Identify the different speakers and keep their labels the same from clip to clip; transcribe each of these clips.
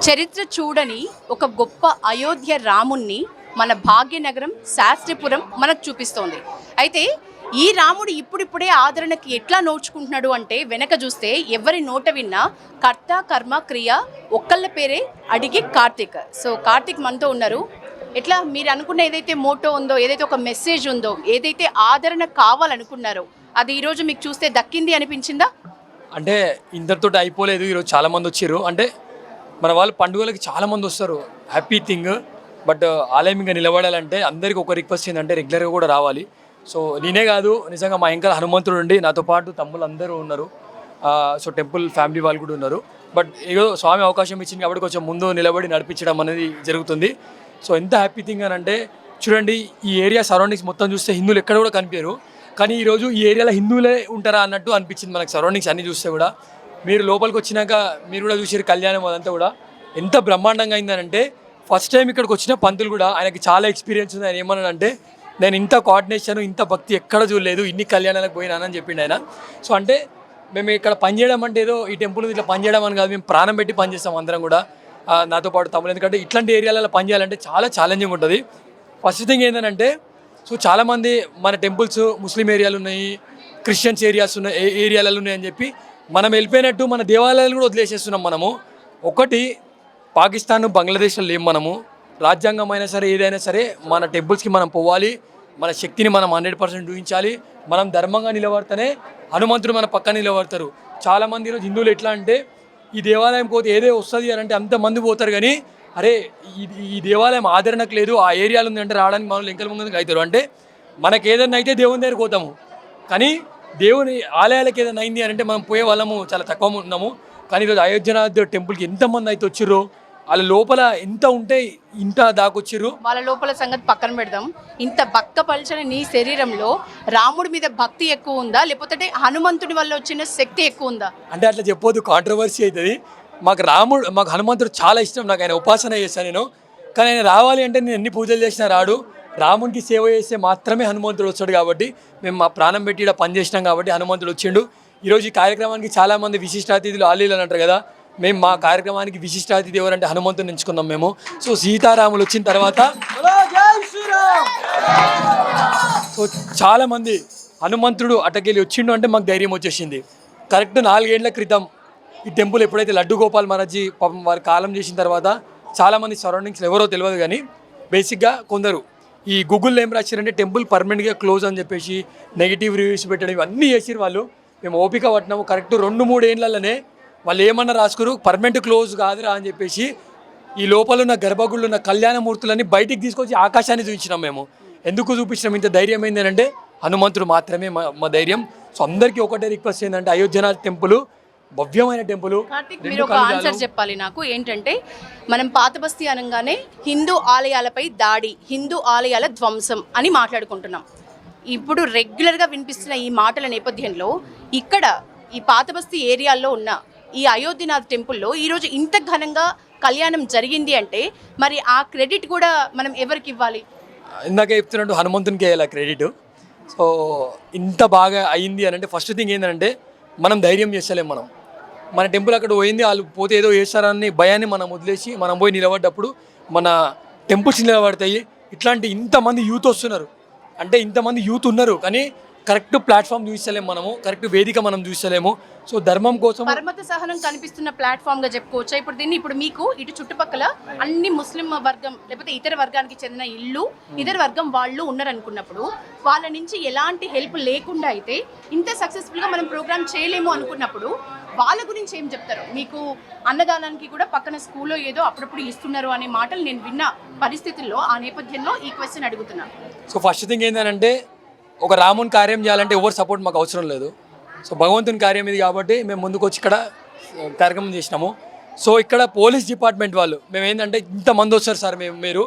Speaker 1: చరిత్ర చూడని ఒక గొప్ప అయోధ్య రాముణ్ణి మన భాగ్యనగరం శాస్త్రిపురం మనకు చూపిస్తోంది. అయితే ఈ రాముడు ఇప్పుడిప్పుడే ఆదరణకి ఎట్లా నోచుకుంటున్నాడు అంటే వెనక చూస్తే ఎవరి నోట విన్నా కర్త కర్మ క్రియ ఒక్కళ్ళ పేరే అడిగి కార్తీక్. సో కార్తీక్ మనతో ఉన్నారు. ఎట్లా మీరు అనుకున్న ఏదైతే మోటో ఉందో, ఏదైతే ఒక మెసేజ్ ఉందో, ఏదైతే ఆదరణ కావాలనుకున్నారో అది ఈరోజు మీకు చూస్తే దక్కింది అనిపించిందా?
Speaker 2: అంటే ఇంతటితో అయిపోలేదు. ఈరోజు చాలామంది వచ్చారు. అంటే మన వాళ్ళు పండుగలకి చాలామంది వస్తారు, హ్యాపీ థింగ్. బట్ ఆలయం ఇంకా నిలబడాలంటే అందరికీ ఒక రిక్వెస్ట్ ఏంటంటే రెగ్యులర్గా కూడా రావాలి. సో నేనే కాదు, నిజంగా మా ఇంకా హనుమంతుడు ఉండి నాతో పాటు తమ్ముళ్ళు అందరూ ఉన్నారు. సో టెంపుల్ ఫ్యామిలీ వాళ్ళు కూడా ఉన్నారు. బట్ ఏదో స్వామి అవకాశం ఇచ్చింది కాబట్టి కొంచెం ముందు నిలబడి నడిపించడం అనేది జరుగుతుంది. సో ఎంత హ్యాపీ థింగ్ అని అంటే చూడండి, ఈ ఏరియా సరౌండింగ్స్ మొత్తం చూస్తే హిందువులు ఎక్కడ కూడా కనిపించారు. కానీ ఈరోజు ఈ ఏరియాలో హిందువులే ఉంటారా అన్నట్టు అనిపించింది మనకు. సరౌండింగ్స్ అన్నీ చూస్తే కూడా మీరు లోపలికి వచ్చినాక మీరు కూడా చూసారు కళ్యాణం అదంతా కూడా ఎంత బ్రహ్మాండంగా అయిందనంటే ఫస్ట్ టైం ఇక్కడికి వచ్చిన పంతులు కూడా ఆయనకి చాలా ఎక్స్పీరియన్స్ ఉంది. ఆయన ఏమన్నాడంటే నేను ఇంత కోఆర్డినేషన్ ఇంత భక్తి ఎక్కడ చూడలేదు, ఇన్ని కళ్యాణాలకు పోయినానని చెప్పిండు ఆయన. సో అంటే మేము ఇక్కడ పనిచేయడం అంటే ఏదో ఈ టెంపుల్ ఇట్లా పనిచేయడం అని కాదు, మేము ప్రాణం పెట్టి పనిచేస్తాం అందరం కూడా, నాతో పాటు తమ్ముడు. ఎందుకంటే ఇట్లాంటి ఏరియాలలో పనిచేయాలంటే చాలా ఛాలెంజింగ్ ఉంటుంది. ఫస్ట్ థింగ్ ఏంటంటే సో చాలామంది మన టెంపుల్స్ ముస్లిం ఏరియాలు ఉన్నాయి, క్రిస్టియన్స్ ఏరియాలలో ఉన్నాయని చెప్పి మనం వెళ్ళిపోయినట్టు మన దేవాలయాలు కూడా వదిలేసేస్తున్నాం మనము. ఒకటి పాకిస్తాన్ బంగ్లాదేశ్లో లేము మనము. రాజ్యాంగం అయినా సరే ఏదైనా సరే మన టెంపుల్స్కి మనం పోవాలి, మన శక్తిని మనం 100% చూపించాలి. మనం ధర్మంగా నిలబడితేనే హనుమంతుడు మన పక్కన నిలబడతారు. చాలామంది ఈరోజు హిందువులు ఎట్లా అంటే ఈ దేవాలయం పోతే ఏదే వస్తుంది అని అంటే అంతమంది పోతారు, కానీ అరే ఈ దేవాలయం ఆదరణకు లేదు, ఆ ఏరియాలో ఉంది అంటే రావడానికి మనం ఎంకల ముందుకు అవుతారు. అంటే మనకు ఏదైనా అయితే దేవుని దగ్గరికి పోతాము, కానీ దేవుని ఆలయాలకు ఏదైనా అయింది అని అంటే మనం పోయే వాళ్ళము చాలా తక్కువ ఉన్నాము. కానీ ఈరోజు అయోధ్యనాథ్ టెంపుల్కి ఎంతమంది అయితే వచ్చిర్రో, వాళ్ళ లోపల ఎంత ఉంటే ఇంత దాకొచ్చిర్రు.
Speaker 1: వాళ్ళ లోపల సంగతి పక్కన పెడదాం. ఇంత బక్క పల్చని నీ శరీరంలో రాముడి మీద భక్తి ఎక్కువ ఉందా, లేకపోతే హనుమంతుడి వల్ల వచ్చిన శక్తి ఎక్కువ ఉందా?
Speaker 2: అంటే అట్లా చెప్పొద్దు, కాంట్రవర్సీ అవుతుంది. మాకు హనుమంతుడు చాలా ఇష్టం, నాకు ఆయన ఉపాసన చేశాను నేను. కానీ ఆయన రావాలి అంటే నేను ఎన్ని పూజలు చేసినా రాడు. రామునికి సేవ చేస్తే మాత్రమే హనుమంతుడు వస్తాడు. కాబట్టి మేము మా ప్రాణం పెట్టి ఇక్కడ పనిచేసినాం కాబట్టి హనుమంతుడు వచ్చిండు. ఈరోజు ఈ కార్యక్రమానికి చాలామంది విశిష్ట అతిథులు ఆలీలు అని అంటారు కదా, మేము మా కార్యక్రమానికి విశిష్ట అతిథి ఎవరంటే హనుమంతుని ఎంచుకున్నాం మేము. సో సీతారాములు వచ్చిన తర్వాత సో చాలామంది హనుమంతుడు అటకెళ్ళి వచ్చిండు అంటే మాకు ధైర్యం వచ్చేసింది. కరెక్ట్ 4 ఏళ్ల క్రితం ఈ టెంపుల్ ఎప్పుడైతే లడ్డు గోపాల్ మహారాజ్ పాపం వారి కాలం చేసిన తర్వాత చాలామంది సరౌండింగ్స్లో ఎవరో తెలియదు, కానీ బేసిక్గా కొందరు ఈ గూగుల్లో ఏం రాశారంటే టెంపుల్ పర్మనెంట్గా క్లోజ్ అని చెప్పేసి నెగిటివ్ రివ్యూస్ పెట్టడం ఇవన్నీ చేసిరు వాళ్ళు. మేము ఓపిక పట్టినాము. కరెక్ట్ 2-3 ఏళ్లలోనే వాళ్ళు ఏమన్నా రాసుకురు పర్మనెంట్ క్లోజ్ కాదురా అని చెప్పేసి ఈ లోపల ఉన్న గర్భగుళ్ళు ఉన్న కళ్యాణమూర్తులని బయటికి తీసుకొచ్చి ఆకాశాన్ని చూపించినాం మేము. ఎందుకు చూపించినాం? ఇంత ధైర్యం ఏంటంటే హనుమంతుడు మాత్రమే మా ధైర్యం. సో అందరికీ ఒకటే రిక్వెస్ట్ ఏంటంటే అయోధ్యనాథ్ టెంపుల్ భవ్యమైన టెంపుల్.
Speaker 1: మీరు ఒక ఆన్సర్ చెప్పాలి నాకు. ఏంటంటే మనం పాత బస్తీ అనగానే హిందూ ఆలయాలపై దాడి, హిందూ ఆలయాల ధ్వంసం అని మాట్లాడుకుంటున్నాం. ఇప్పుడు రెగ్యులర్గా వినిపిస్తున్న ఈ మాటల నేపథ్యంలో ఇక్కడ ఈ పాత బస్తీ ఏరియాల్లో ఉన్న ఈ అయోధ్యనాథ్ టెంపుల్లో ఈరోజు ఇంత ఘనంగా కళ్యాణం జరిగింది అంటే మరి ఆ క్రెడిట్ కూడా మనం ఎవరికి ఇవ్వాలి?
Speaker 2: ఇందాక చెప్తున్నట్టు హనుమంతునికి వేయాలి క్రెడిట్. సో ఇంత బాగా అయింది అని అంటే ఫస్ట్ థింగ్ ఏంటంటే మనం ధైర్యం చేస్తలేం. మన టెంపుల్ అక్కడ పోయింది, వాళ్ళు పోతే ఏదో చేస్తారని భయాన్ని మనం వదిలేసి మనం పోయి నిలబడ్డప్పుడు మన టెంపుల్స్ నిలబడతాయి. ఇట్లాంటి ఇంతమంది యూత్ వస్తున్నారు అంటే ఇంతమంది యూత్ ఉన్నారు, కానీ కరెక్ట్ ప్లాట్ఫామ్ చూస్తలేము, మనము కరెక్ట్ వేదిక మనం చూస్తలేము. సో ధర్మం కోసం
Speaker 1: పరమత సహనం కనిపిస్తున్న ప్లాట్ఫామ్గా చెప్పుకోవచ్చా ఇప్పుడు దీన్ని? ఇప్పుడు మీకు ఇటు చుట్టుపక్కల అన్ని ముస్లిం వర్గం లేకపోతే ఇతర వర్గానికి చెందిన ఇల్లు, ఇతర వర్గం వాళ్ళు ఉన్నారనుకున్నప్పుడు వాళ్ళ నుంచి ఎలాంటి హెల్ప్ లేకుండా అయితే ఇంత సక్సెస్ఫుల్గా మనం ప్రోగ్రామ్ చేయలేము అనుకున్నప్పుడు వాళ్ళ గురించి ఏం చెప్తారు? మీకు అన్నదానానికి కూడా పక్కన స్కూల్లో ఏదో అప్పుడప్పుడు ఇస్తున్నారు అనే మాటలు నేను విన్న పరిస్థితుల్లో ఆ నేపథ్యంలో ఈ క్వశ్చన్ అడుగుతున్నాను.
Speaker 2: సో ఫస్ట్ థింగ్ ఏంటంటే ఒక రాముని కార్యం చేయాలంటే ఎవరు సపోర్ట్ మాకు అవసరం లేదు. సో భగవంతుని కార్యం ఇది కాబట్టి మేము ముందుకు వచ్చి ఇక్కడ కార్యక్రమం చేసినాము. సో ఇక్కడ పోలీస్ డిపార్ట్మెంట్ వాళ్ళు మేము ఏంటంటే ఇంతమంది వస్తారు సార్, మీరు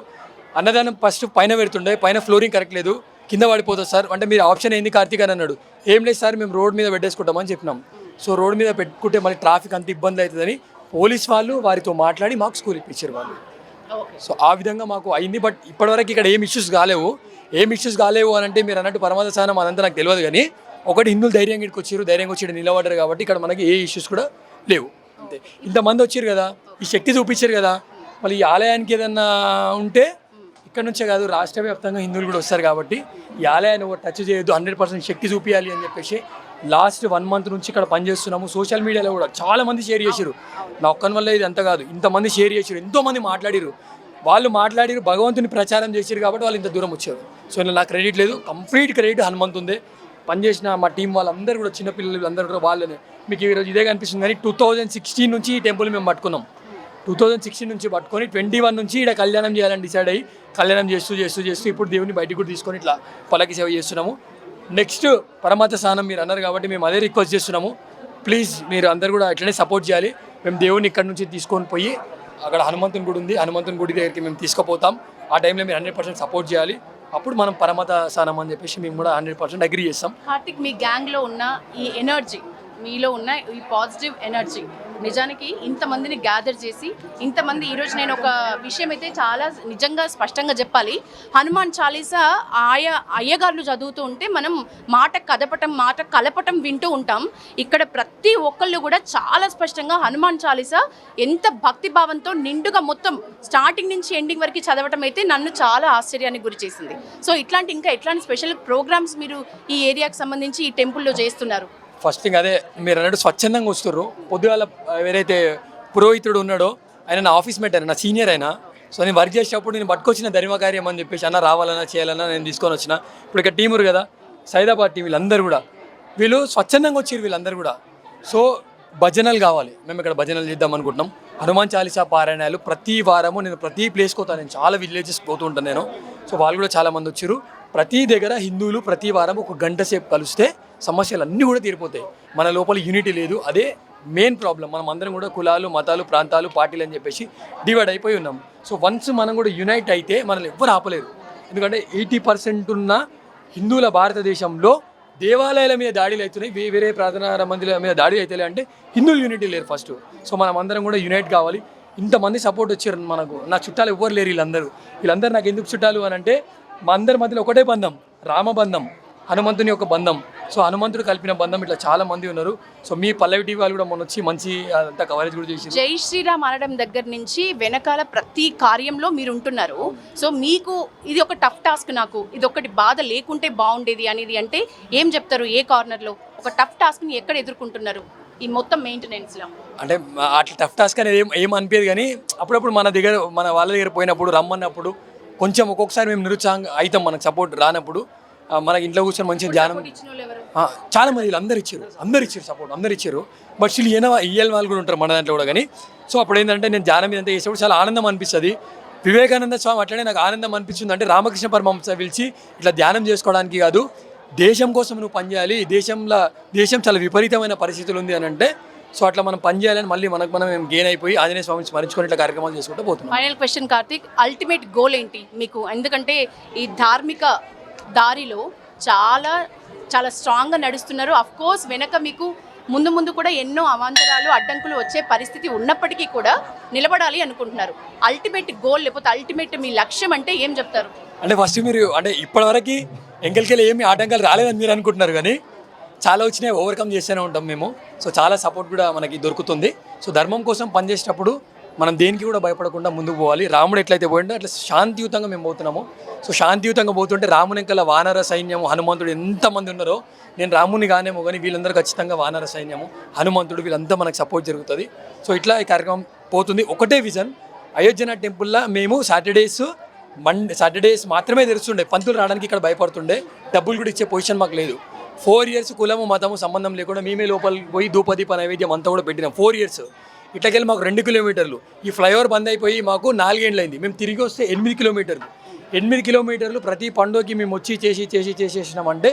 Speaker 2: అన్నదానం ఫస్ట్ పైన పెడుతుండే, పైన ఫ్లోరింగ్ కరెక్ట్ లేదు, కింద పడిపోతుంది సార్ అంటే మీరు ఆప్షన్ ఏంది కార్తీక్ అని అన్నాడు. ఏం లేదు సార్ మేము రోడ్ మీద పెట్టేసుకుంటామని చెప్పినాం. సో రోడ్ మీద పెట్టుకుంటే మళ్ళీ ట్రాఫిక్ అంత ఇబ్బంది అవుతుందని పోలీస్ వాళ్ళు వారితో మాట్లాడి మాకు స్కూల్ ఇప్పించారు వాళ్ళు. సో ఆ విధంగా మాకు అయింది. బట్ ఇప్పటివరకు ఇక్కడ ఏం ఇష్యూస్ కాలేవు అని అంటే మీరు అన్నట్టు పరమాత్మ సహనం అదంతా నాకు తెలియదు, కానీ ఒకటి హిందువులు ధైర్యంగా ఇక్కడికి వచ్చారు, ధైర్యంగా వచ్చి నిలబడ్డారు కాబట్టి ఇక్కడ మనకి ఏ ఇష్యూస్ కూడా లేవు. అంతే. ఇంతమంది వచ్చారు కదా, ఈ శక్తి చూపించారు కదా, మళ్ళీ ఈ ఆలయానికి ఏదన్నా ఉంటే ఇక్కడ నుంచే కాదు రాష్ట్ర వ్యాప్తంగా హిందువులు కూడా వస్తారు కాబట్టి ఈ ఆలయాన్ని ఒక టచ్ చేయొద్దు, 100% శక్తి చూపించాలి అని చెప్పేసి లాస్ట్ 1 month నుంచి ఇక్కడ పనిచేస్తున్నాము. సోషల్ మీడియాలో కూడా చాలా మంది షేర్ చేశారు. నా ఒక్కని వల్ల ఇది అంత కాదు, ఇంతమంది షేర్ చేశారు, ఎంతోమంది మాట్లాడారు. వాళ్ళు మాట్లాడారు, భగవంతుని ప్రచారం చేశారు కాబట్టి వాళ్ళు ఇంత దూరం వచ్చారు. సో ఇలా నాకు క్రెడిట్ లేదు, కంప్లీట్ క్రెడిట్ హనుమంతుందే. పనిచేసిన మా టీం వాళ్ళందరూ కూడా చిన్నపిల్లలు అందరూ కూడా వాళ్ళనే. మీకు ఈరోజు ఇదే కనిపిస్తుంది కానీ 2016 నుంచి ఈ టెంపుల్ మేము పట్టుకున్నాం. 2016 నుంచి పట్టుకొని 21 నుంచి ఇక్కడ కళ్యాణం చేయాలని డిసైడ్ అయ్యి కళ్యాణం చేస్తూ ఇప్పుడు దేవుని బయటికి కూడా తీసుకొని ఇట్లా పల్లకి సేవ చేస్తున్నాము. నెక్స్ట్ పరమాత్మ స్థానం మీరు అన్నారు కాబట్టి మేము అదే రిక్వెస్ట్ చేస్తున్నాము. ప్లీజ్ మీరు అందరు కూడా అట్లనే సపోర్ట్ చేయాలి. మేము దేవుని ఇక్కడ నుంచి తీసుకొని పోయి అక్కడ హనుమంతుని గుడి ఉంది, హనుమంతుని గుడి దగ్గరికి మేము తీసుకుపోతాం. ఆ టైంలో మీరు 100% సపోర్ట్ చేయాలి. అప్పుడు మనం పరమత స్థానం అని చెప్పేసి మేము కూడా 100% అగ్రీ చేస్తాం.
Speaker 1: కార్తిక్, మీ గ్యాంగ్లో ఉన్న ఈ ఎనర్జీ, మీలో ఉన్న ఈ పాజిటివ్ ఎనర్జీ నిజానికి ఇంతమందిని గ్యాదర్ చేసి ఇంతమంది ఈరోజు నేను ఒక విషయం అయితే చాలా నిజంగా స్పష్టంగా చెప్పాలి. హనుమాన్ చాలీసా అయ్యగారులు చదువుతూ ఉంటే మనం మాట కలపటం వింటూ ఉంటాం. ఇక్కడ ప్రతి ఒక్కళ్ళు కూడా చాలా స్పష్టంగా హనుమాన్ చాలీసా ఎంత భక్తిభావంతో నిండుగా మొత్తం స్టార్టింగ్ నుంచి ఎండింగ్ వరకు చదవటం అయితే నన్ను చాలా ఆశ్చర్యానికి గురి చేసింది. సో ఇంకా ఎట్లాంటి స్పెషల్ ప్రోగ్రామ్స్ మీరు ఈ ఏరియాకి సంబంధించి ఈ టెంపుల్లో చేస్తున్నారు?
Speaker 2: ఫస్ట్ థింగ్ అదే మీరు అన్నట్టు స్వచ్ఛందంగా వస్తుర్రు. పొద్దుగాల ఎవరైతే పురోహితుడు ఉన్నాడో ఆయన నా ఆఫీస్ మేట్, నా సీనియర్ అయినా. సో నేను వర్క్ చేసేటప్పుడు నేను పట్టుకొచ్చిన ధర్మకార్యం అని చెప్పేసి అన్న రావాలన్నా చేయాలన్నా నేను తీసుకొని వచ్చిన. ఇప్పుడు ఇక్కడ టీమురు కదా సైదాబాద్ టీం, వీళ్ళందరూ కూడా వీళ్ళు స్వచ్ఛందంగా వచ్చారు వీళ్ళందరూ కూడా. సో భజనలు కావాలి, మేము ఇక్కడ భజనలు చేద్దాం అనుకుంటున్నాం. హనుమాన్ చాలీసా పారాయణాలు ప్రతి వారము నేను ప్రతి ప్లేస్కి పోతాను, నేను చాలా విలేజెస్ పోతూ ఉంటాను నేను. సో వాళ్ళు కూడా చాలామంది వచ్చారు. ప్రతి దగ్గర హిందువులు ప్రతి వారం 1 గంట సేపు కలిస్తే సమస్యలు అన్నీ కూడా తీరిపోతాయి. మన లోపల యూనిటీ లేదు, అదే మెయిన్ ప్రాబ్లం. మనం అందరం కూడా కులాలు, మతాలు, ప్రాంతాలు, పార్టీలు అని చెప్పేసి డివైడ్ అయిపోయి ఉన్నాం. సో వన్స్ మనం కూడా యునైట్ అయితే మనల్ని ఎవ్వరు ఆపలేరు. ఎందుకంటే 80% ఉన్న హిందువుల భారతదేశంలో దేవాలయాల మీద దాడులు అవుతున్నాయి, వేరే ప్రార్థనా మందిర మీద దాడులు అవుతాయి. అంటే హిందువులు యూనిటీ లేరు ఫస్ట్. సో మనం అందరం కూడా యునైట్ కావాలి. ఇంతమంది సపోర్ట్ వచ్చారు మనకు. నా చుట్టాలు ఎవ్వరు లేరు, వీళ్ళందరూ నాకు ఎందుకు చుట్టాలు అని అంటే మా అందరి మధ్యలో ఒకటే బంధం, రామబంధం, హనుమంతుని యొక్క బంధం. సో హనుమంతుడు కలిపిన బంధం ఇట్లా చాలా మంది ఉన్నారు. సో మీ పల్లవి టీవీ వాళ్ళు కూడా మొన్న వచ్చి మంచి అంతా కవరేజ్ కూడా చేసి
Speaker 1: జై శ్రీరామ్ అనడం దగ్గర నుంచి వెనకాల ప్రతి కార్యంలో మీరు ఉంటున్నారు. సో మీకు ఇది ఒక టఫ్ టాస్క్, నాకు ఇది ఒకటి బాధ లేకుంటే బాగుండేది అనేది అంటే ఏం చెప్తారు? ఏ కార్నర్లో ఒక టఫ్ టాస్క్ని ఎక్కడ ఎదుర్కొంటున్నారు ఈ మొత్తం మెయింటెనెన్స్లో?
Speaker 2: అంటే అట్లా టఫ్ టాస్క్ అనేది ఏం అనిపించదు కానీ అప్పుడప్పుడు మన వాళ్ళ దగ్గర పోయినప్పుడు రమ్మన్నప్పుడు కొంచెం ఒక్కొక్కసారి మేము నిరుత్సాహంగా అవుతాం, మనకు సపోర్ట్ రానప్పుడు. మనకి ఇంట్లో కూర్చొని మంచిగా ధ్యానం చాలా మంది అందరు ఇచ్చారు సపోర్ట్, అందరు ఇచ్చారు. బట్ స్టిల్ ఈఎల్ వాళ్ళు కూడా ఉంటారు మన దాంట్లో కూడా. కానీ సో అప్పుడు ఏంటంటే నేను ధ్యానం ఇదంతా చేసేప్పుడు చాలా ఆనందం అనిపిస్తుంది. వివేకానంద స్వామి అట్లనే నాకు ఆనందం అనిపించింది. అంటే రామకృష్ణ పరమహంస పిలిచి ఇట్లా ధ్యానం చేసుకోవడానికి కాదు, దేశం కోసం నువ్వు పనిచేయాలి, దేశం చాలా విపరీతమైన పరిస్థితులు ఉంది అని అంటే. సో అట్లా మనం పనిచేయాలని మళ్ళీ మనం గెయిన్ అయిపోయి ఆంజనేయ స్వామిని స్మరించుకొని ఇట్లా కార్యక్రమాలు చేసుకుంటూ పోతున్నాం.
Speaker 1: Final question Karthik, ultimate goal ఏంటి మీకు? ఎందుకంటే ఈ ధార్మిక దారిలో చాలా చాలా స్ట్రాంగ్గా నడుస్తున్నారు. అఫ్ కోర్స్ వెనక మీకు ముందు కూడా ఎన్నో అవాంతరాలు, అడ్డంకులు వచ్చే పరిస్థితి ఉన్నప్పటికీ కూడా నిలబడాలి అనుకుంటున్నారు. అల్టిమేట్ గోల్ లేకపోతే అల్టిమేట్ మీ లక్ష్యం అంటే ఏం చెప్తారు?
Speaker 2: అంటే ఫస్ట్ మీరు అంటే ఇప్పటివరకు ఎంకెల్కెళ్ళి ఏమి ఆటంకాలు రాలేదని మీరు అనుకుంటున్నారు కానీ చాలా వచ్చినాయి, ఓవర్కమ్ చేస్తూనే ఉంటాం మేము. సో చాలా సపోర్ట్ కూడా మనకి దొరుకుతుంది. సో ధర్మం కోసం పనిచేసేటప్పుడు మనం దేనికి కూడా భయపడకుండా ముందుకు పోవాలి. రాముడు ఎట్లయితే పోయిండో అట్లా శాంతియుతంగా మేము పోతున్నాము. సో శాంతియుతంగా పోతుంటే రాముని వెనకాల వానర సైన్యము, హనుమంతుడు ఎంతమంది ఉన్నారో, నేను రాముని కానేమో కానీ వీళ్ళందరూ ఖచ్చితంగా వానర సైన్యము, హనుమంతుడు వీళ్ళంతా మనకు సపోర్ట్ జరుగుతుంది. సో ఇట్లా ఈ కార్యక్రమం పోతుంది. ఒకటే విజన్, అయోధ్యనాథ్ టెంపుల్లో మేము సాటర్డేస్ మాత్రమే తెరుస్తుండే, పంతులు రావడానికి ఇక్కడ భయపడుతుండే, డబ్బులు కూడా ఇచ్చే పొజిషన్ మాకు లేదు. 4 years కులము మతము సంబంధం లేకుండా మేమే లోపలికి పోయి ధూపదీప నైవేద్యం అంతా కూడా పెట్టినాం. 4 years ఇట్లకెళ్ళి మాకు 2 kilometers, ఈ ఫ్లైఓవర్ బంద్ అయిపోయి మాకు 4 ఏళ్ళు అయింది. మేము తిరిగి వస్తే 8 kilometers, 8 kilometers ప్రతి పండుగకి మేము వచ్చి చేసేసినామంటే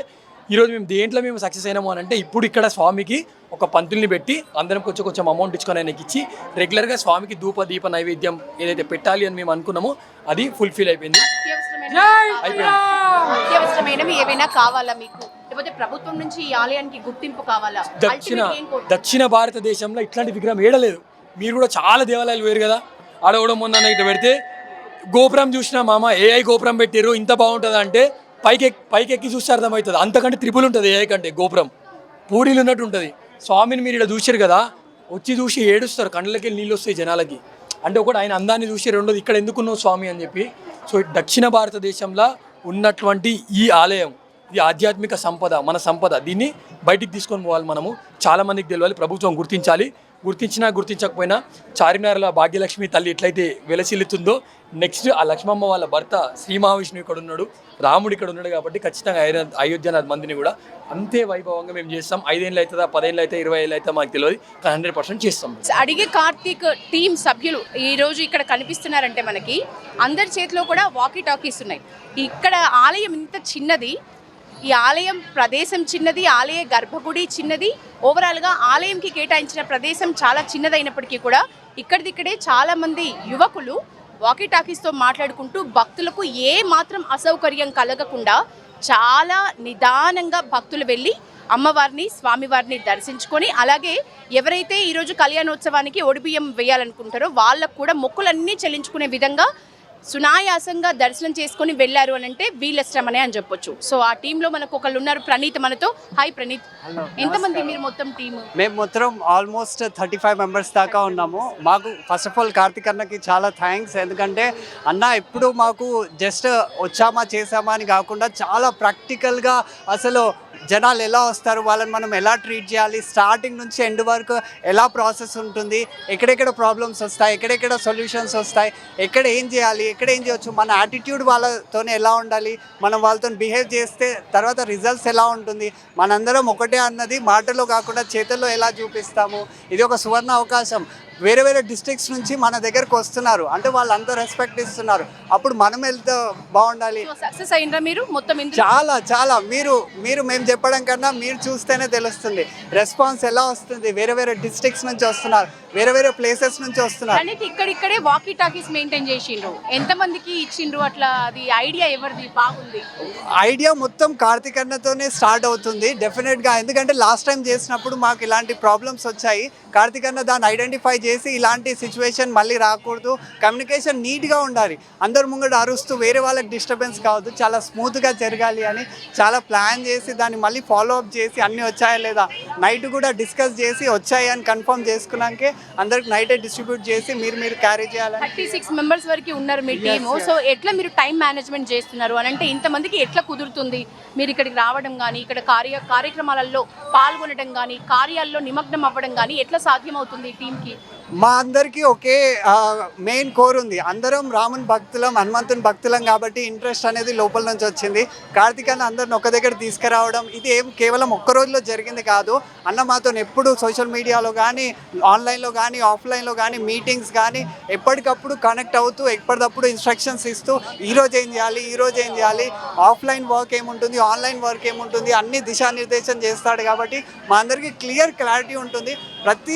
Speaker 2: ఈరోజు మేము దేంట్లో మేము సక్సెస్ అయినాము అని అంటే ఇప్పుడు ఇక్కడ స్వామికి ఒక పంతుల్ని పెట్టి అందరం కొంచెం అమౌంట్ ఇచ్చుకొని ఆయనకి ఇచ్చి రెగ్యులర్గా స్వామికి ధూప దీప నైవేద్యం ఏదైతే పెట్టాలి అని మేము అనుకున్నామో అది ఫుల్ఫిల్ అయిపోయింది.
Speaker 1: అత్యవసరమైనవి ఏవైనా కావాలా మీకు, లేకపోతే ప్రభుత్వం నుంచి ఈ ఆలయానికి గుర్తింపు కావాలా?
Speaker 2: దక్షిణ భారతదేశంలో ఇట్లాంటి విగ్రహం ఏడలేదు. మీరు కూడా చాలా దేవాలయాలు వేరు కదా, ఆడవడం మొన్న ఇట్లా పెడితే గోపురం చూసినా మామ ఏఐ గోపురం పెట్టారు ఇంత బాగుంటుందా అంటే పైకెక్కి చూస్తే అర్థమవుతుంది. అంతకంటే త్రిపుల్ ఉంటుంది ఏఐ కంటే గోపురం, పూరీలు ఉన్నట్టు ఉంటుంది. స్వామిని మీరు ఇక్కడ చూసారు కదా, వచ్చి చూసి ఏడుస్తారు, కళ్ళకి నీళ్ళు వస్తాయి జనాలకి. అంటే ఒకటి ఆయన అందాన్ని చూసి, రెండోది ఇక్కడ ఎందుకున్నావు స్వామి అని చెప్పి. సో దక్షిణ భారతదేశంలో ఉన్నటువంటి ఈ ఆలయం, ఇది ఆధ్యాత్మిక సంపద, మన సంపద. దీన్ని బయటికి తీసుకొని పోవాలి మనము, చాలామందికి తెలియాలి, ప్రభుత్వం గుర్తించాలి. గుర్తించినా గుర్తించకపోయినా చార్మినార్లో భాగ్యలక్ష్మి తల్లి ఎట్లయితే వెలసిల్లుతుందో, నెక్స్ట్ ఆ లక్ష్మమ్మ వాళ్ళ భర్త శ్రీ మహావిష్ణువు ఇక్కడ ఉన్నాడు, రాముడు ఇక్కడ ఉన్నాడు. కాబట్టి ఖచ్చితంగా అయోధ్యనాథ్ మందిని కూడా అంతే వైభవంగా మేము చేస్తాం. 5 ఏళ్ళు అవుతుందా, 10 ఏళ్ళు అయితే, 20 ఏళ్ళు అయితే మాకు తెలియదు, కానీ 100% చేస్తాం.
Speaker 1: అడిగే కార్తీక్ టీం సభ్యులు ఈరోజు ఇక్కడ కనిపిస్తున్నారంటే మనకి అందరి చేతిలో కూడా వాకీ టాకీస్ ఉన్నాయి. ఇక్కడ ఆలయం ఇంత చిన్నది, ఈ ఆలయం ప్రదేశం చిన్నది, ఆలయ గర్భగుడి చిన్నది, ఓవరాల్గా ఆలయంకి కేటాయించిన ప్రదేశం చాలా చిన్నదైనప్పటికీ కూడా ఇక్కడిదిక్కడే చాలామంది యువకులు వాకీ టాకీస్తో మాట్లాడుకుంటూ భక్తులకు ఏ మాత్రం అసౌకర్యం కలగకుండా చాలా నిదానంగా భక్తులు వెళ్ళి అమ్మవారిని, స్వామివారిని దర్శించుకొని, అలాగే ఎవరైతే ఈరోజు కళ్యాణోత్సవానికి ఒడిబియ్యం వేయాలనుకుంటారో వాళ్ళకు కూడా మొక్కులన్నీ చెల్లించుకునే విధంగా సునాయాసంగా దర్శనం చేసుకొని వెళ్ళారు అని అంటే వీళ్ళ శ్రమనే అని చెప్పొచ్చు. సో ఆ టీంలో మనకు ఒకళ్ళు ఉన్నారు, ప్రణీత్ మనతో. హాయ్ ప్రణీత్, ఎంతమంది మీరు మొత్తం టీము?
Speaker 3: మేము మొత్తం ఆల్మోస్ట్ 35 మెంబర్స్ దాకా ఉన్నాము. మాకు ఫస్ట్ ఆఫ్ ఆల్ కార్తిక్ అన్నకి చాలా థ్యాంక్స్. ఎందుకంటే అన్న ఎప్పుడు మాకు జస్ట్ వచ్చామా చేసామా అని కాకుండా చాలా ప్రాక్టికల్గా అసలు జనాలు ఎలా వస్తారు, వాళ్ళని మనం ఎలా ట్రీట్ చేయాలి, స్టార్టింగ్ నుంచి ఎండ్ వరకు ఎలా ప్రాసెస్ ఉంటుంది, ఎక్కడెక్కడ ప్రాబ్లమ్స్ వస్తాయి, ఎక్కడెక్కడ సొల్యూషన్స్ వస్తాయి, ఎక్కడ ఏం చేయాలి, ఎక్కడ ఏం చేయవచ్చు, మన యాటిట్యూడ్ వాళ్ళతో ఎలా ఉండాలి, మనం వాళ్ళతో బిహేవ్ చేస్తే తర్వాత రిజల్ట్స్ ఎలా ఉంటుంది, మనందరం ఒకటే అన్నది మాటలో కాకుండా చేతుల్లో ఎలా చూపిస్తాము. ఇది ఒక సువర్ణ అవకాశం. వేరే వేరే డిస్ట్రిక్ట్స్ నుంచి మన దగ్గరకు వస్తున్నారు అంటే వాళ్ళంతా రెస్పెక్ట్ ఇస్తున్నారు. అప్పుడు మనం వెళ్తే బాగుండాలి.
Speaker 1: సక్సెస్ అయ్యిందా మీరు మొత్తం?
Speaker 3: చాలా చాలా మీరు మేము చెప్పడం కన్నా మీరు చూస్తేనే తెలుస్తుంది రెస్పాన్స్ ఎలా వస్తుంది. వేరే వేరే డిస్ట్రిక్ట్స్ నుంచి వస్తున్నారు, వేరే వేరే ప్లేసెస్ నుంచి వస్తున్నారు.
Speaker 1: ఇక్కడిక్కడే వాకీ టాకీస్ మెయింటైన్ చేసిండ్రు, ఎంతమందికి ఇచ్చిండ్రు అట్లా? అది ఐడియా ఎవరిది బాగుంది?
Speaker 3: ఐడియా మొత్తం కార్తిక్ అన్నతోనే స్టార్ట్ అవుతుంది డెఫినెట్గా. ఎందుకంటే లాస్ట్ టైం చేసినప్పుడు మాకు ఇలాంటి ప్రాబ్లమ్స్ వచ్చాయి. కార్తిక్ అన్న దాన్ని ఐడెంటిఫై చేసి ఇలాంటి సిచ్యువేషన్ మళ్ళీ రాకూడదు, కమ్యూనికేషన్ నీట్గా ఉండాలి, అందరు ముంగట అరుస్తూ వేరే వాళ్ళకి డిస్టర్బెన్స్ కావద్దు, చాలా స్మూత్గా జరగాలి అని చాలా ప్లాన్ చేసి దాన్ని మళ్ళీ ఫాలో అప్ చేసి అన్నీ వచ్చాయా లేదా నైట్ కూడా డిస్కస్ చేసి వచ్చాయి అని కన్ఫర్మ్ చేసుకున్నాకే అందరికి నైటే డిస్ట్రిబ్యూట్ చేసి మీరు క్యారీ చేయాలని.
Speaker 1: 36 మెంబర్స్ వరకు ఉన్నారు మీ టీము. సో ఎట్లా మీరు టైం మేనేజ్మెంట్ చేస్తున్నారు అని అంటే ఇంతమందికి ఎట్లా కుదురుతుంది? మీరు ఇక్కడికి రావడం కానీ, ఇక్కడ కార్యక్రమాలలో పాల్గొనడం కానీ, కార్యాల్లో నిమగ్నం అవ్వడం కానీ ఎట్లా సాధ్యమవుతుంది ఈ టీంకి?
Speaker 3: మా అందరికీ ఒకే మెయిన్ కోర్ ఉంది, అందరం రాముని భక్తులం, హనుమంతుని భక్తులం. కాబట్టి ఇంట్రెస్ట్ అనేది లోపల నుంచి వచ్చింది. కార్తిక్ అన్న అందరిని ఒక దగ్గర తీసుకురావడం ఇది ఏం కేవలం ఒక్క రోజులో జరిగింది కాదు. అన్న మాతో ఎప్పుడు సోషల్ మీడియాలో కానీ, ఆన్లైన్లో కానీ, ఆఫ్లైన్లో కానీ, మీటింగ్స్ కానీ ఎప్పటికప్పుడు కనెక్ట్ అవుతూ ఎప్పటికప్పుడు ఇన్స్ట్రక్షన్స్ ఇస్తూ ఈరోజు ఏం చేయాలి, ఆఫ్లైన్ వర్క్ ఏముంటుంది, ఆన్లైన్ వర్క్ ఏముంటుంది, అన్ని దిశానిర్దేశం చేస్తాడు. కాబట్టి మా అందరికీ క్లారిటీ ఉంటుంది, ప్రతి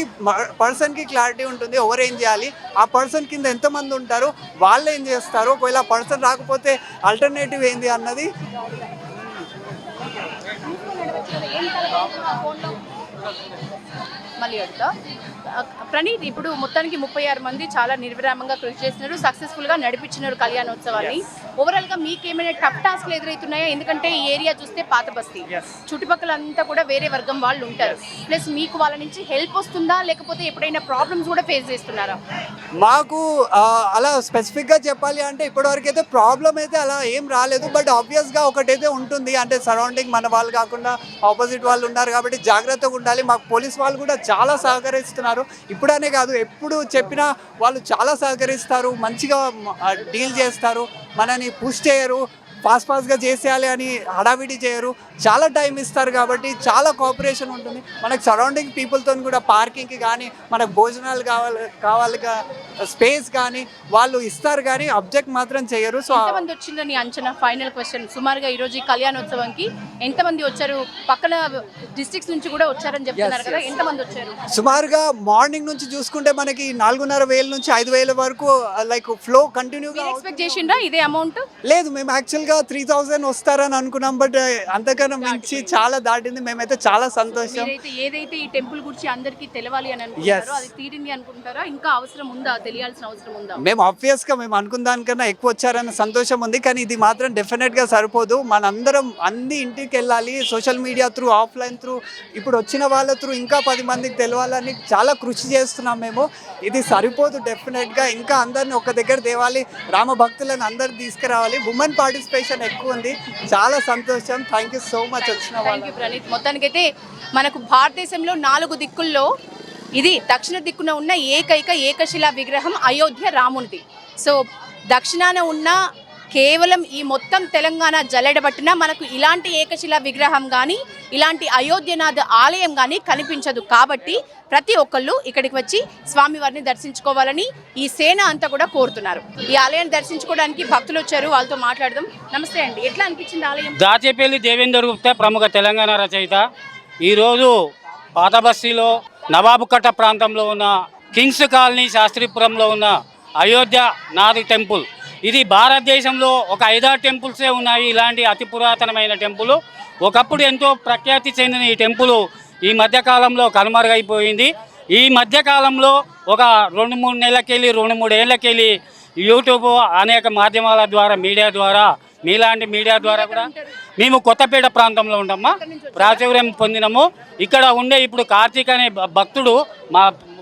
Speaker 3: పర్సన్కి క్లారిటీ ఉంటుంది, ఎవరు ఏం చేయాలి, ఆ పర్సన్ కింద ఎంతమంది ఉంటారు, వాళ్ళు ఏం చేస్తారు, ఒకవేళ పర్సన్ రాకపోతే ఆల్టర్నేటివ్ ఏంది అన్నది.
Speaker 1: మళ్ళీ అడుగుతా ప్రణీత్, ఇప్పుడు మొత్తానికి 36 మంది చాలా నిర్విరామంగా కృషి చేస్తున్నారు, సక్సెస్ఫుల్గా నడిపించినారు కళ్యాణోత్సవాన్ని. ఓవరాల్గా మీకు ఏమైనా టఫ్ టాస్క్లు ఎదురవుతున్నాయా? ఎందుకంటే ఈ ఏరియా చూస్తే పాత బస్తీ, చుట్టుపక్కల అంతా కూడా వేరే వర్గం వాళ్ళు ఉంటారు, ప్లస్ మీకు వాళ్ళ నుంచి హెల్ప్ వస్తుందా, లేకపోతే ఎప్పుడైనా ప్రాబ్లమ్స్ కూడా ఫేస్ చేస్తున్నారా?
Speaker 3: మాకు అలా స్పెసిఫిక్గా చెప్పాలి అంటే ఇప్పటివరకు అయితే ప్రాబ్లం అయితే అలా ఏం రాలేదు. బట్ ఆబ్వియస్గా ఒకటైతే ఉంటుంది, అంటే సరౌండింగ్ మన వాళ్ళు కాకుండా ఆపోజిట్ వాళ్ళు ఉన్నారు కాబట్టి జాగ్రత్తగా ఉండాలి. మాకు పోలీస్ వాళ్ళు కూడా చాలా సహకరిస్తున్నారు. ఇప్పుడనే కాదు, ఎప్పుడు చెప్పినా వాళ్ళు చాలా సహకరిస్తారు, మంచిగా డీల్ చేస్తారు, మనని పుష్ చేయరు, ఫాస్ట్గా చేసేయాలి అని హడావిడి చేయరు, చాలా టైం ఇస్తారు. కాబట్టి చాలా కోఆపరేషన్ ఉంటుంది. మనకు సరౌండింగ్ పీపుల్తో కూడా పార్కింగ్కి కానీ, మనకు భోజనాలు కావాలి స్పేస్ కానీ వాళ్ళు ఇస్తారు, కానీ అబ్జెక్ట్ మాత్రం చేయరు. సో
Speaker 1: ఎంతమంది వచ్చిందని అంచనా? ఫైనల్ క్వశ్చన్, సుమారుగా ఈరోజు ఈ కళ్యాణోత్సవానికి ఎంతమంది వచ్చారు? పక్కన డిస్ట్రిక్ట్స్ నుంచి కూడా వచ్చారని చెప్తున్నారు కదా, ఎంతమంది వచ్చారు?
Speaker 3: సుమారుగా మార్నింగ్ నుంచి చూసుకుంటే మనకి 4,500 నుంచి 5,000 వరకు లైక్ ఫ్లో కంటిన్యూగా.
Speaker 1: ఎక్స్పెక్ట్ చేసిండ్రా ఇదే అమౌంట్?
Speaker 3: లేదు, మేము యాక్చువల్గా 3,000 వస్తారని అనుకున్నాం, బట్ అంతకన్నా మించి చాలా దాటింది. మేమైతే చాలా సంతోషం.
Speaker 1: ఏదైతే ఈ టెంపుల్ గురించి అందరికీ తెలవాలి అని అనుకుంటారో అది తీరింది అనుకుంటారా? ఇంకా అవసరం ఉందా తెలియాల్సిన అవసరం ఉందా?
Speaker 3: మేము ఆబ్వియస్గా మేము అనుకున్న దానికన్నా ఎక్కువ వచ్చారన్న సంతోషం ఉంది, కానీ ఇది మాత్రం డెఫినెట్గా సరిపోదు. మనందరం అన్ని ఇంటికి వెళ్ళాలి, social media through, offline through, ఇప్పుడు వచ్చిన వాళ్ళ త్రూ ఇంకా 10 మందికి తెలవాలని చాలా కృషి చేస్తున్నాం మేము. ఇది సరిపోదు డెఫినెట్గా, ఇంకా అందరిని ఒక దగ్గర తేవాలి, రామ భక్తులను అందరు తీసుకురావాలి. ఉమెన్ పార్టిసిపేషన్ ఎక్కువ ఉంది, చాలా సంతోషం. థ్యాంక్ యూ సో మచ్ వచ్చిన
Speaker 1: థ్యాంక్ యూ ప్రణీత్. మొత్తానికైతే మనకు భారతదేశంలో 4 దిక్కుల్లో ఇది దక్షిణ దిక్కున ఉన్న ఏకశిలా విగ్రహం అయోధ్య రామునిది. సో దక్షిణాన ఉన్న కేవలం ఈ మొత్తం తెలంగాణ జల్లెడబట్టిన మనకు ఇలాంటి ఏకశిలా విగ్రహం కానీ ఇలాంటి అయోధ్యనాథ్ ఆలయం కానీ కనిపించదు. కాబట్టి ప్రతి ఒక్కళ్ళు ఇక్కడికి వచ్చి స్వామివారిని దర్శించుకోవాలని ఈ సేన అంతా కూడా కోరుతున్నారు. ఈ ఆలయాన్ని దర్శించుకోవడానికి భక్తులు వచ్చారు, వాళ్ళతో మాట్లాడదాం. నమస్తే అండి, ఎట్లా అనిపించింది ఆలయం?
Speaker 4: దాచేపల్లి దేవేందర్ గుప్తా ప్రముఖ తెలంగాణ రచయిత ఈరోజు పాత బస్తీలో నవాబుకట్ట ప్రాంతంలో ఉన్న కింగ్స్ కాలనీ శాస్త్రీపురంలో ఉన్న అయోధ్య నాథ్ టెంపుల్, ఇది భారతదేశంలో ఒక 5-6 టెంపుల్సే ఉన్నాయి ఇలాంటి అతి పురాతనమైన టెంపుల్. ఒకప్పుడు ఎంతో ప్రఖ్యాతి చెందిన ఈ టెంపుల్ ఈ మధ్యకాలంలో కనుమరుగైపోయింది. ఈ మధ్యకాలంలో ఒక 2-3 నెలలకెళ్ళి 2-3 ఏళ్ళకెళ్ళి యూట్యూబ్ అనేక మాధ్యమాల ద్వారా, మీడియా ద్వారా, మీలాంటి మీడియా ద్వారా కూడా మేము కొత్తపేట ప్రాంతంలో ఉంటామా, ప్రాచుర్యం పొందినాము. ఇక్కడ ఉండే ఇప్పుడు కార్తీక్ అనే భక్తుడు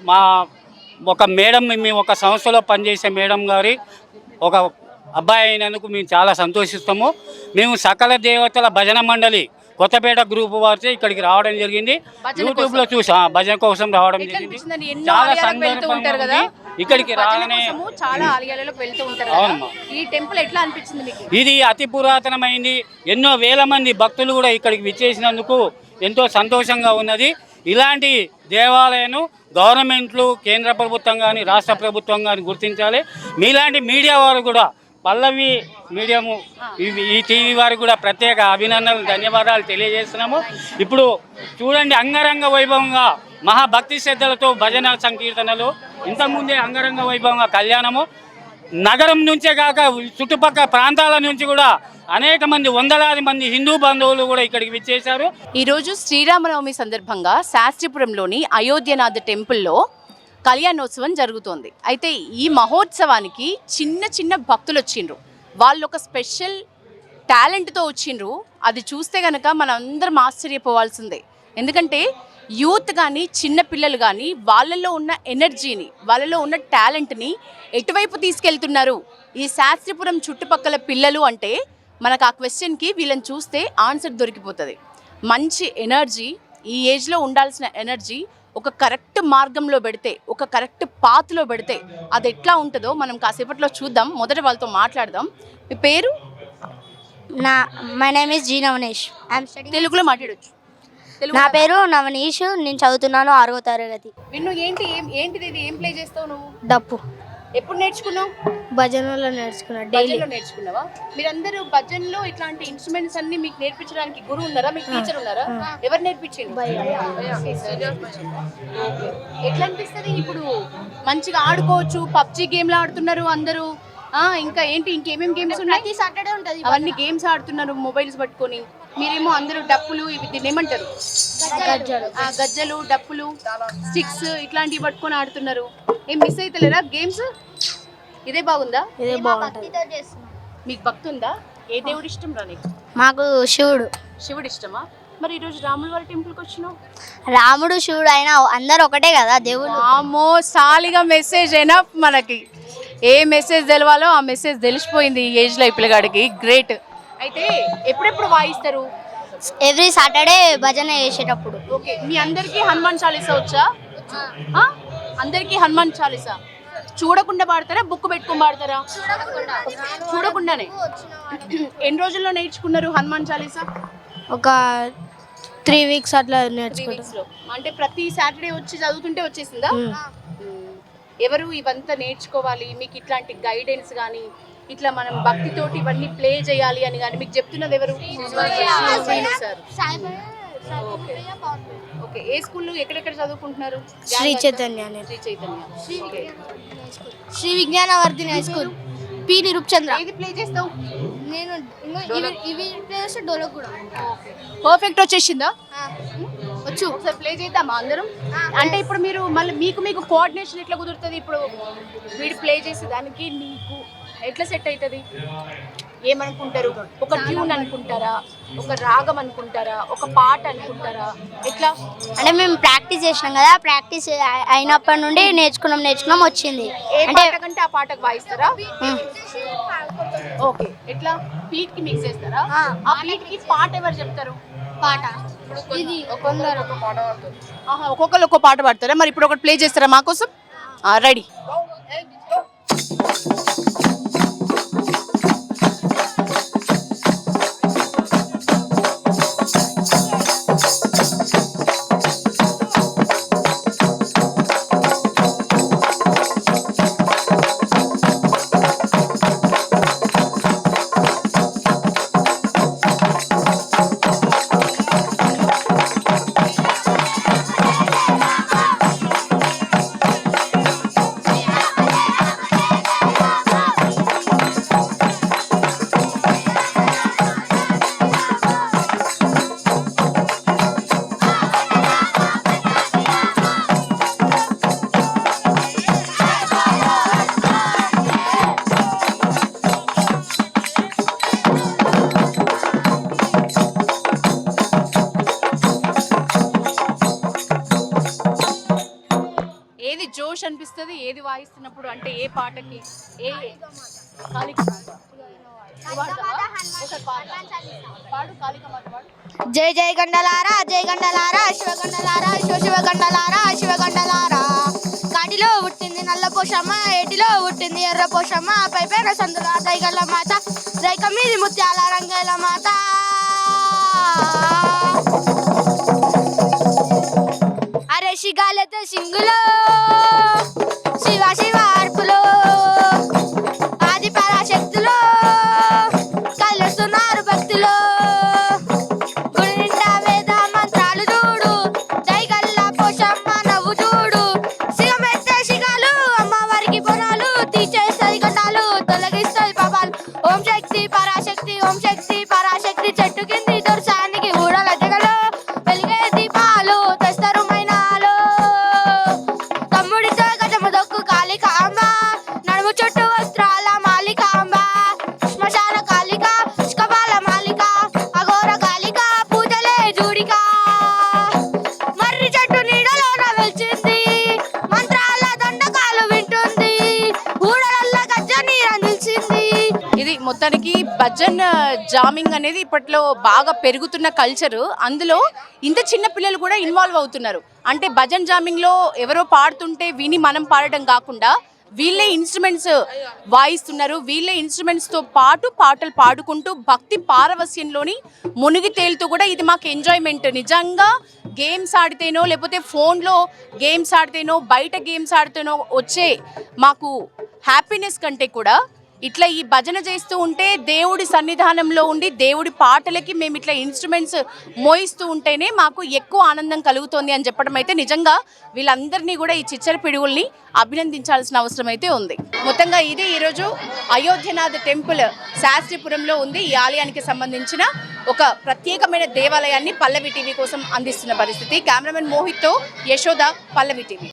Speaker 4: మా ఒక మేడం, మేము ఒక సంస్థలో పనిచేసే మేడం గారి ఒక అబ్బాయి అయినందుకు మేము చాలా సంతోషిస్తాము. మేము సకల దేవతల భజన మండలి కొత్తపేట గ్రూప్ వారితో ఇక్కడికి రావడం జరిగింది. యూట్యూబ్లో చూసి భజన కోసం రావడం జరిగింది. చాలా సందర్భంగా ఉంది. ఇక్కడికి రాగానే
Speaker 1: చాలా ఆలయాలకు వెళ్తూ ఉంటారు. ఈ టెంపుల్ ఎట్లా అనిపించింది మీకు?
Speaker 4: ఇది అతి పురాతనమైంది. ఎన్నో వేల మంది భక్తులు కూడా ఇక్కడికి విచ్చేసినందుకు ఎంతో సంతోషంగా ఉన్నది. ఇలాంటి దేవాలయాన్ని గవర్నమెంట్లు, కేంద్ర ప్రభుత్వం కానీ రాష్ట్ర ప్రభుత్వం కానీ గుర్తించాలి. మీలాంటి మీడియా వారు కూడా, పల్లవి మీడియము, ఈ టీవీ వారికి కూడా ప్రత్యేక అభినందనలు, ధన్యవాదాలు తెలియజేస్తున్నాము. ఇప్పుడు చూడండి, అంగరంగ వైభవంగా మహాభక్తి శ్రద్ధలతో భజన సంకీర్తనలు, ఇంతకుముందే అంగరంగ వైభవంగా కళ్యాణము, నగరం నుంచే కాక చుట్టుపక్కల ప్రాంతాల నుంచి కూడా అనేక మంది, వందలాది మంది హిందూ బంధువులు కూడా ఇక్కడికి విచ్చేశారు.
Speaker 1: ఈరోజు శ్రీరామనవమి సందర్భంగా శాస్త్రీపురంలోని అయోధ్యనాథ్ టెంపుల్లో కళ్యాణోత్సవం జరుగుతోంది. అయితే ఈ మహోత్సవానికి చిన్న చిన్న భక్తులు వచ్చిండ్రు. వాళ్ళు ఒక స్పెషల్ టాలెంట్తో వచ్చిండ్రు. అది చూస్తే కనుక మనం అందరం ఆశ్చర్యపోవాల్సిందే. ఎందుకంటే యూత్ కానీ చిన్న పిల్లలు కానీ వాళ్ళల్లో ఉన్న ఎనర్జీని, వాళ్ళలో ఉన్న టాలెంట్ని ఎటువైపు తీసుకెళ్తున్నారు ఈ శాస్త్రీపురం చుట్టుపక్కల పిల్లలు అంటే మనకు ఆ క్వశ్చన్కి వీళ్ళని చూస్తే ఆన్సర్ దొరికిపోతుంది. మంచి ఎనర్జీ, ఈ ఏజ్లో ఉండాల్సిన ఎనర్జీ ఒక కరెక్ట్ మార్గంలో పెడితే, ఒక కరెక్ట్ పాత్లో పెడితే అది ఎట్లా ఉంటుందో మనం కాసేపట్లో చూద్దాం. మొదట వాళ్ళతో మాట్లాడదాం. మీ పేరు?
Speaker 5: My name is G Navanish.
Speaker 1: తెలుగులో మాట్లాడొచ్చు.
Speaker 5: నా పేరు నవనీష్, నేను చదువుతున్నాను 6వ తరగతి.
Speaker 1: విన్ను, ఏంటిది ఇది? ఏం ప్లే చేస్తావు నువ్వు?
Speaker 5: డప్పు.
Speaker 1: ఎప్పుడు నేర్చుకున్నావు?
Speaker 5: భజనలో నేర్చుకున్నా, డైలీ
Speaker 1: నేర్చుకున్నావా? మీరందరూ భజనలో ఇట్లాంటి ఇన్స్ట్రుమెంట్స్ అన్ని మీకు నేర్పించడానికి గురువు ఉన్నారా, మీకు టీచర్ ఉన్నారా? ఎవరు నేర్పించారు? ఎట్లా అనిపిస్తుంది ఇప్పుడు? మంచిగా ఆడుకోవచ్చు, పబ్జి గేమ్లు ఆడుతున్నారు అందరూ. ఇంకా ఏంటి, ఇంకేమేమి గేమ్స్ ఉన్నాయి?
Speaker 5: సాటర్డే ఉంటుంది,
Speaker 1: అవన్నీ గేమ్స్ ఆడుతున్నారు మొబైల్స్ పట్టుకొని. మీరేమో అందరూ డప్పులు, దీన్ని ఏమంటారు, గజ్జలు, డప్పులు, స్టిక్స్ ఇట్లాంటివి పట్టుకొని ఆడుతున్నారు. ఏం మిస్ అవుతలేరా గేమ్స్? ఇదే బాగుందా?
Speaker 5: ఇదే బాగుంటుంది.
Speaker 1: మీకు భక్తి ఉందా? ఏ దేవుడు ఇష్టం రా నీకు?
Speaker 5: మాకు శివుడు.
Speaker 1: శివుడు ఇష్టమా? మరి ఈరోజు రాముల వారి టెంపుల్కి వచ్చినావు.
Speaker 5: రాముడు శివుడు అయినా అందరు ఒకటే కదా దేవుడు.
Speaker 1: అమ్మో, సాలిగా మెసేజ్ ఎనఫ్. మనకి ఏ మెసేజ్ తెలవాలో ఆ మెసేజ్ తెలిసిపోయింది ఈ ఏజ్లో ఈ పిల్లగాడికి. గ్రేట్. అయితే ఎప్పుడెప్పుడు వాయిస్తారు?
Speaker 5: ఎవ్రీ సాటర్డే భజన చేసేటప్పుడు.
Speaker 1: ఓకే, మీ అందరికీ హనుమాన్ చాలీసా వచ్చా? అందరికీ హనుమాన్ చాలీసా చూడకుండా పాడతారా, బుక్ పెట్టుకొని పాడతారా? చూడకుండానే. ఎన్ని రోజుల్లో నేర్చుకున్నారు హనుమాన్ చాలీసా?
Speaker 5: ఒక 3 వీక్స్ అట్లా నేర్చుకుంటాం.
Speaker 1: అంటే ప్రతి సాటర్డే వచ్చి చదువుతుంటే వచ్చేసిందా? ఎవరు ఇవంతా నేర్చుకోవాలి, మీకు ఇట్లాంటి గైడెన్స్ కానీ, ఇట్లా మనం భక్తితోటి ఇవన్నీ ప్లే చేయాలి అని కానీ మీకు చెప్తున్నది ఎవరు? సార్. ఓకే, ఏ స్కూల్లో ఎక్కడెక్కడ చదువుకుంటున్నారు?
Speaker 5: Sri Chaitanya. Sri Vignanavardhini high school, P Niroopchandra.
Speaker 1: ఏది ప్లే చేస్తావు?
Speaker 5: నేను ఇవి ప్లే చేస్తే డోలో కూడా.
Speaker 1: పర్ఫెక్ట్ వచ్చేసిందా? వచ్చు. ఒకసారి ప్లే చేద్దామా అందరం? అంటే ఇప్పుడు మీరు మళ్ళీ మీకు కోఆర్డినేషన్ ఎట్లా కుదురుతుంది? ఇప్పుడు వీడు ప్లే చేసే దానికి నీకు ఎట్లా సెట్ అవుతుంది? ఏమనుకుంటారు? ఒక ట్యూన్ అనుకుంటారా, ఒక రాగం అనుకుంటారా, ఒక పాట అనుకుంటారా, ఎట్లా?
Speaker 5: అంటే మేము ప్రాక్టీస్ చేసినాం కదా, ప్రాక్టీస్ అయినప్పటి నుండి నేర్చుకున్నాం వచ్చింది.
Speaker 1: ఏ
Speaker 5: అంటే
Speaker 1: పాట కంటే ఆ పాటకు వాయిస్తారా? ఓకే. ఎట్లా బీట్ కి మిక్స్ చేస్తారా? ఆ బీట్ కి పాట ఎవరు చెప్తారు?
Speaker 5: పాట ఇది కొందరు
Speaker 1: ఒక్కొక్కరు ఒక్కో పాట పాడతారా? మరి ఇప్పుడు ఒకటి ప్లే చేస్తారా మా కోసం? రెడీ. ఏది జోష్ అనిపిస్తుంది? ఏది వాయిస్తున్నప్పుడు? అంటే ఏ పాటకి? ఏ కాళిక పాడు, కాళిక మాత పాడు.
Speaker 5: జై జై గండలారా, జై గండలారా, శివగండలారా, శివగండలారా, శివగండలారా. కాటిలో పుట్టింది నల్ల పోషమ్మ, ఏటిలో పుట్టింది ఎర్ర పోషమ్మ, పై పేర సందుల దైగల మాత, రైక మీది ముత్యాల రంగల మాత. అరే శిగాలెత్తే సింగులో, శివ శివ అర్పులో, ఆది పరాశక్తులో కలుస్తున్నారు భక్తులు. గుడి నిండా వేద మంత్రాలు చూడు, దైగల్ల పోషమ్మ నవ్వు చూడు. శివమెత్తే శిగాలు, అమ్మవారికి పొనాలు, తీచేస్తుంది గండాలు, తొలగిస్తుంది పాపాలు. ఓం శక్తి పరాశక్తి, ఓం శక్తి పరాశక్తి. చెట్టు కింది దొరసానికి ఊడల జగలు, వెలిగే దీపాలు తెస్తారు మైనాలు. తమ్ముడితో గజము దొక్కు కాళికాంబ, నడుము చుట్టూ వస్త్రాల మాలికాంబ. శ్మశాన కాళిక, కపాల మాలిక, అఘోర కాళిక, పూజలే జూడిక. మర్రి చెట్టు నీడలోన వెలిచింది, మంత్రాల దండకాలు వింటుంది, ఊడలల్ల గజ్జ నీర నిలిచింది.
Speaker 1: ఇది మొత్తానికి భజన్ జామింగ్ అనేది ఇప్పట్లో బాగా పెరుగుతున్న కల్చర్. అందులో ఇంత చిన్న పిల్లలు కూడా ఇన్వాల్వ్ అవుతున్నారు. అంటే భజన్ జామింగ్ లో ఎవరో పాడుతుంటే విని మనం పాడటం కాకుండా వీళ్ళే ఇన్స్ట్రుమెంట్స్ వాయిస్తున్నారు. వీళ్ళే ఇన్స్ట్రుమెంట్స్ తో పాటు పాటలు పాడుకుంటూ భక్తి పారవస్యంలోని మునిగి తేలుతూ కూడా ఇది మాకు ఎంజాయ్మెంట్. నిజంగా గేమ్స్ ఆడితేనో, లేకపోతే ఫోన్లో గేమ్స్ ఆడితేనో, బయట గేమ్స్ ఆడితేనో వచ్చే మాకు హ్యాపీనెస్ కంటే కూడా ఇట్లా ఈ భజన చేస్తూ ఉంటే దేవుడి సన్నిధానంలో ఉండి దేవుడి పాటలకి మేము ఇట్లా ఇన్స్ట్రుమెంట్స్ మోయిస్తూ ఉంటేనే మాకు ఎక్కువ ఆనందం కలుగుతుంది అని చెప్పడం అయితే నిజంగా వీళ్ళందరినీ కూడా ఈ చిచ్చర పిడుగుల్ని అభినందించాల్సిన అవసరం అయితే ఉంది. మొత్తంగా ఇది ఈరోజు అయోధ్యనాథ్ టెంపుల్ శాస్త్రీపురంలో ఉంది. ఈ ఆలయానికి సంబంధించిన ఒక ప్రత్యేకమైన దేవాలయాన్ని పల్లవి టీవీ కోసం అందిస్తున్న పరిస్థితి. కెమెరామెన్ మోహిత్తో యశోద, పల్లవి టీవీ.